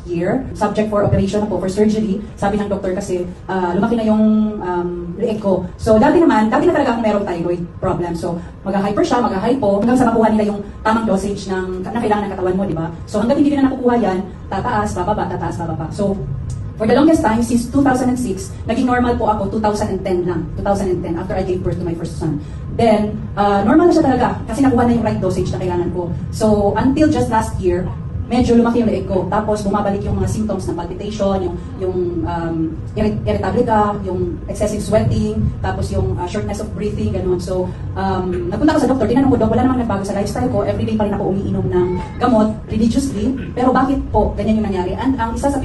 year. Subject for operation po, for surgery. Sabi ng doktor kasi, lumaki na yung leeg ko. So, dati na talaga akong merong thyroid problem. So, mag-hyper siya, mag-hypo, hanggang sa makuha nila yung tamang dosage na kailangan ng katawan mo, di ba? So, hanggang hindi na nakukuha yan, tataas, bababa, tataas, bababa. So, for the longest time, since 2006, naging normal po ako 2010 lang. 2010, after I gave birth to my first son. Then, normal na siya talaga kasi nakuha na yung right dosage na kailangan ko. So, until just last year, medyo lumaki yung leeg ko. Tapos, bumabalik yung mga symptoms ng palpitation, yung irritable ka, yung excessive sweating, tapos yung shortness of breathing, ganun. So, nagpunta ako sa doktor, tinanong ko, Dok, wala namang nagbago sa lifestyle ko, everyday pa rin ako umiinom ng gamot, religiously, pero bakit po ganyan yung nangyari? And ang isa sa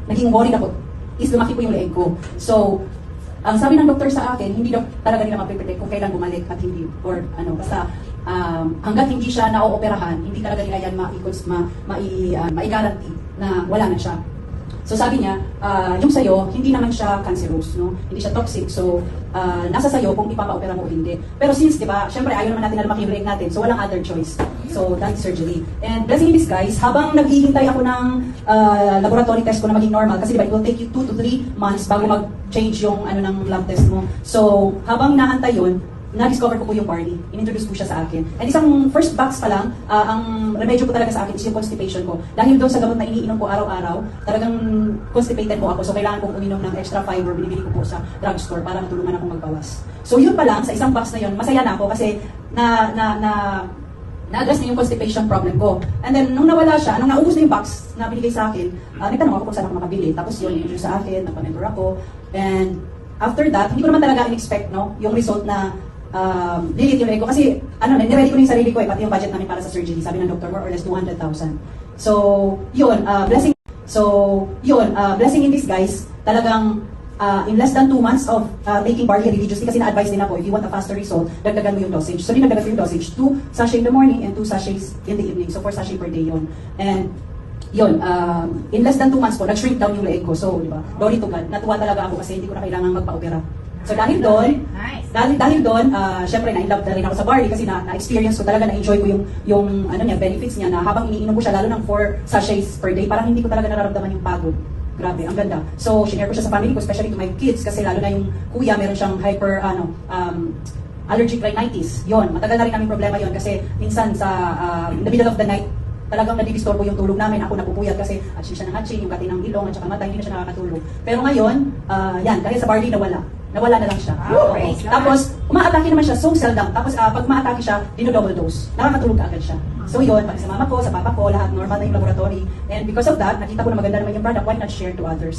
naging worried ako, is lumaki po yung leeg ko. So, ang sabi ng doktor sa akin, hindi talaga nila mapipredict kung kailan bumalik at hindi, or basta, hanggat hindi siya na-ooperahan, hindi talaga nila yan mai-guarantee na wala na siya. So sabi niya, yung sayo, hindi naman siya cancerous, no? Hindi siya toxic, so nasa sayo kung ipapa-opera mo o hindi. Pero since, di ba, syempre ayaw naman natin na lumaki yung leeg natin, so walang other choice. So that's surgery. And blessing in disguise, habang naghihintay ako ng laboratory test ko na maging normal, kasi di ba, it will take you 2 to 3 months bago mag-change yung ng lab test mo. So habang naantay yun, na-discover ko po yung barley. Inintroduce po siya sa akin. And isang first box pa lang, ang remedyo po talaga sa akin is yung constipation ko. Dahil doon sa gamot na iniinom ko araw-araw, talagang constipated po ako. So kailangan kong uminom ng extra fiber, binibili ko po sa drugstore para matulungan akong magbawas. So yun pa lang, sa isang box na yun, masaya na ako kasi na-address na yung constipation problem ko. And then, nung nawala siya, nung naubos na yung box na binigay sa akin, nagtanong ako kung saan ako makabili. Tapos yun, introduce sa akin, nagpa-mentor ako. And after that, hindi ko naman talaga in-expect, no, yung result na lilit yung leg ko. Kasi, niready ko na yung sarili ko pati yung budget namin para sa surgery. Sabi ng doctor, more or less 200,000. So, yun, blessing. Blessing in disguise, talagang in less than 2 months of taking barley religiously, kasi na-advise din ako, if you want a faster result, dagdagan mo yung dosage. So, dinagdagan ko yung dosage, 2 sachets in the morning and 2 sachets in the evening. So, 4 sachets per day yun. And, yun, in less than 2 months po, nag-shrink down yung leeg ko. So, di ba, glory to God, natuwa talaga ako kasi hindi ko na kailangan magpa-opera. So, dahil doon, syempre, na-inlove na rin ako sa barley kasi na-experience ko talaga, na-enjoy ko yung benefits niya na habang iniinom ko siya, lalo ng 4 sachets per day, parang hindi ko talaga nararamdaman yung pagod. Grabe, ang ganda. So, shinare ko siya sa family ko, especially to my kids, kasi lalo na yung kuya, meron siyang allergic rhinitis. Yon, matagal na rin namin problema yon kasi minsan in the middle of the night, talagang nadidisturbo yung tulog namin. Ako napupuyat kasi hatching siya ng hatching, yung kati ng ilong at saka mata, hindi na siya nakakatulog. Pero ngayon, yan, dahil sa barley nawala na lang siya. Okay. Tapos, umaatake naman siya, so seldom. Tapos, pag umaatake siya, dino-double dose. Nakakatulog ka agad siya. So yun, pati sa mama ko, sa papa ko, lahat normal na yung laboratory. And because of that, nakita ko na maganda naman yung product, why not share to others?